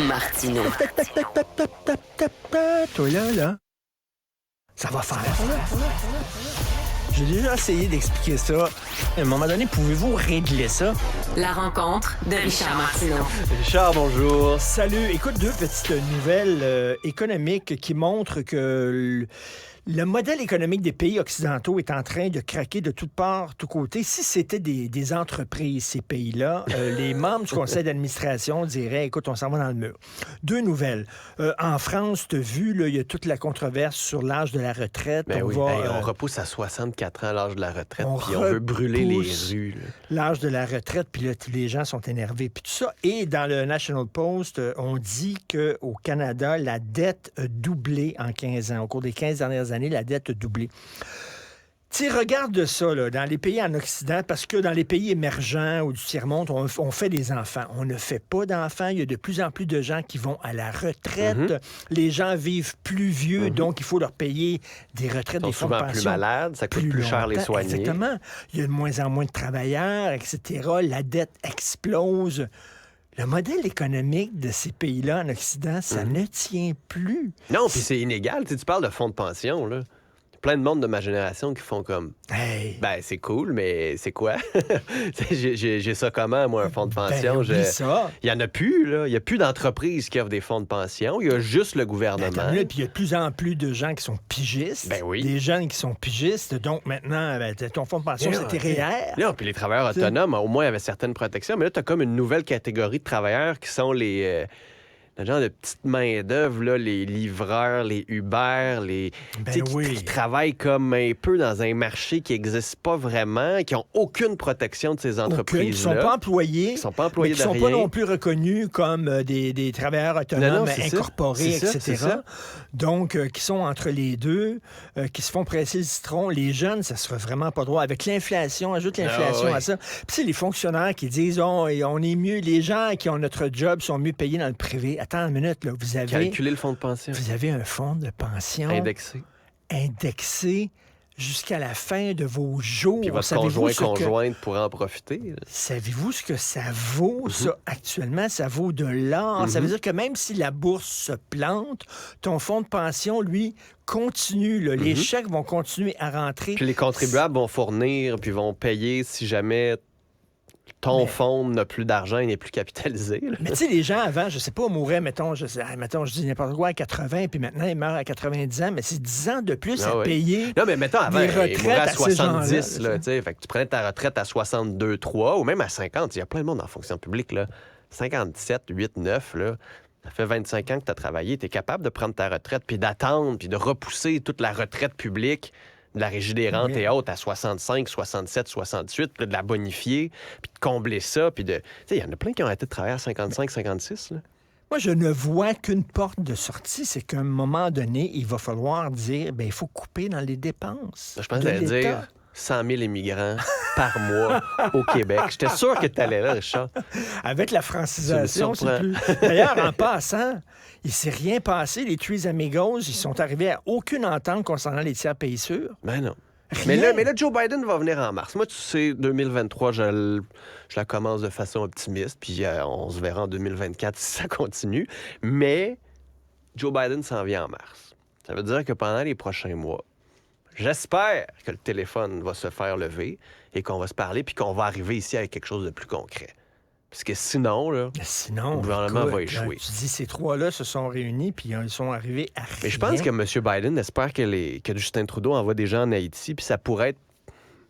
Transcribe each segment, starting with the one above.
Martineau. Toi là, ça va faire. J'ai déjà essayé d'expliquer ça. À un moment donné, pouvez-vous régler ça? La rencontre de Richard Martineau. Richard, bonjour. Salut. Écoute, deux petites nouvelles économiques qui montrent que le modèle économique des pays occidentaux est en train de craquer de toutes parts, tous côtés. Si c'était des entreprises, ces pays-là, les membres du conseil d'administration diraient, écoute, on s'en va dans le mur. Deux nouvelles. En France, tu as vu, là, il y a toute la controverse sur l'âge de la retraite. Ben oui, on repousse à 64 ans l'âge de la retraite, puis on veut brûler les rues. Là. L'âge de la retraite, puis là, tous les gens sont énervés, puis tout ça. Et dans le National Post, on dit qu'au Canada, la dette a doublé en 15 ans. Au cours des 15 dernières années, la dette a doublé. Tu regarde ça, là, dans les pays en Occident, parce que dans les pays émergents ou du tiers-monde, on fait des enfants. On ne fait pas d'enfants. Il y a de plus en plus de gens qui vont à la retraite. Mm-hmm. Les gens vivent plus vieux, donc il faut leur payer des retraites, des fonds de pension. Ils sont souvent plus malades, ça coûte plus cher les soigner. Exactement. Il y a de moins en moins de travailleurs, etc. La dette explose. Le modèle économique de ces pays-là en Occident, ça ne tient plus. Non, puis c'est inégal. Tu parles de fonds de pension, là. Plein de monde de ma génération qui font comme... Hey. Ben, c'est cool, mais c'est quoi? j'ai ça comment, moi, un fonds de pension? Ça. Il n'y en a plus, là. Il n'y a plus d'entreprises qui offrent des fonds de pension. Il y a juste le gouvernement. Puis il y a de plus en plus de gens qui sont pigistes. Ben oui. Des jeunes qui sont pigistes. Donc, maintenant, ton fonds de pension, c'était réel. Non, puis les travailleurs autonomes, au moins, avaient certaines protections. Mais là, tu as comme une nouvelle catégorie de travailleurs qui sont les genre de petites main-d'œuvre, là, les livreurs, les Uber, qui travaillent comme un peu dans un marché qui n'existe pas vraiment, qui n'ont aucune protection de ces entreprises-là. Qui ne sont pas employés. Qui ne sont pas employés qui ne sont pas non plus reconnus comme des travailleurs autonomes incorporés, etc. Donc, qui sont entre les deux, qui se font presser le citron. Les jeunes, ça ne sera vraiment pas droit. Avec l'inflation, ajoute l'inflation à ça. Puis c'est les fonctionnaires qui disent, on est mieux, les gens qui ont notre job sont mieux payés dans le privé. Attends une minute, là, vous avez... Calculer le fonds de pension. Vous avez un fonds de pension... Indexé jusqu'à la fin de vos jours. Puis votre conjointe pourra en profiter. Là. Savez-vous ce que ça vaut, ça, actuellement? Ça vaut de l'or. Ça veut dire que même si la bourse se plante, ton fonds de pension, lui, continue. Là. Les chèques vont continuer à rentrer. Puis les contribuables vont fournir, puis vont payer si jamais... Ton fonds n'a plus d'argent, il n'est plus capitalisé. Là. Mais tu sais, les gens avant, je sais pas, mouraient, mettons, je dis n'importe quoi, à 80, puis maintenant, ils meurent à 90 ans, mais c'est 10 ans de plus à payer. Non, mais mettons, avant, ils mouraient à 70, là, fait que tu prenais ta retraite à 62,3 ou même à 50. Il y a plein de monde en fonction publique, là. 57, 8, 9, là. Ça fait 25 ans que tu as travaillé, tu es capable de prendre ta retraite, puis d'attendre, puis de repousser toute la retraite publique de la Régie des rentes et autres à 65, 67, 68, puis de la bonifier, puis de combler ça, puis de... Tu sais, il y en a plein qui ont arrêté de travailler à 55, 56, là. Moi, je ne vois qu'une porte de sortie, c'est qu'à un moment donné, il va falloir dire, il faut couper dans les dépenses. Je pense que j'allais dire 100 000 immigrants par mois au Québec. J'étais sûr que tu allais là, Richard. Avec la francisation, c'est plus... D'ailleurs, en passant, il ne s'est rien passé. Les Three Amigos, ils sont arrivés à aucune entente concernant les tiers pays sûrs. Ben non. Mais là, Joe Biden va venir en mars. Moi, tu sais, 2023, je la commence de façon optimiste, puis on se verra en 2024 si ça continue. Mais Joe Biden s'en vient en mars. Ça veut dire que pendant les prochains mois, j'espère que le téléphone va se faire lever et qu'on va se parler, puis qu'on va arriver ici avec quelque chose de plus concret. Parce que sinon, le gouvernement va échouer. Tu dis, ces trois-là se sont réunis, puis ils sont arrivés à rien. Mais je pense que M. Biden espère que Justin Trudeau envoie des gens en Haïti, puis ça pourrait être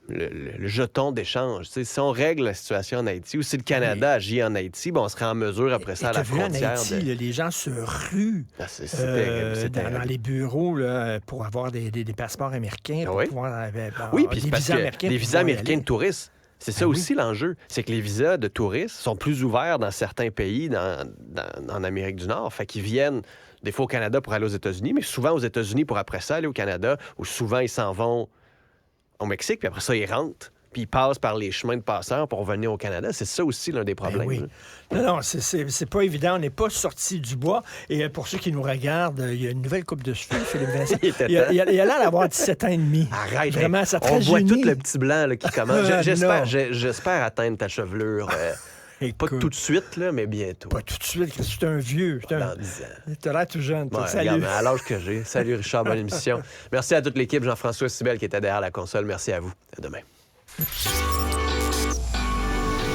le jeton d'échange. T'sais, si on règle la situation en Haïti, ou si le Canada agit en Haïti, on serait en mesure, après ça, à la frontière... En Haïti, les gens se ruent dans les bureaux là, pour avoir des passeports américains, pour pouvoir... puis c'est parce que les visas américains de touristes, c'est ça aussi l'enjeu. C'est que les visas de touristes sont plus ouverts dans certains pays en Amérique du Nord. Fait qu'ils viennent des fois au Canada pour aller aux États-Unis, mais souvent aux États-Unis pour après ça aller au Canada, ou souvent ils s'en vont au Mexique, puis après ça ils rentrent. Puis ils passent par les chemins de passeurs pour venir au Canada. C'est ça aussi l'un des problèmes. Oui. Non, c'est pas évident. On n'est pas sorti du bois. Et pour ceux qui nous regardent, il y a une nouvelle coupe de cheveux, Philippe Vincent. il a l'air d'avoir 17 ans et demi. Arrête. Vraiment, ça on rajeunit. voit tout le petit blanc là, qui commence. J'espère atteindre ta chevelure Pas Écoute, tout de suite, là, mais bientôt. pas tout de suite, que c'est un vieux. Dans 10 ans. T'as l'air tout jeune. Toi. Ouais, Salut. regarde, à l'âge que j'ai. Salut Richard, bonne émission. Merci à toute l'équipe, Jean-François Sibel qui était derrière la console. Merci à vous. À demain.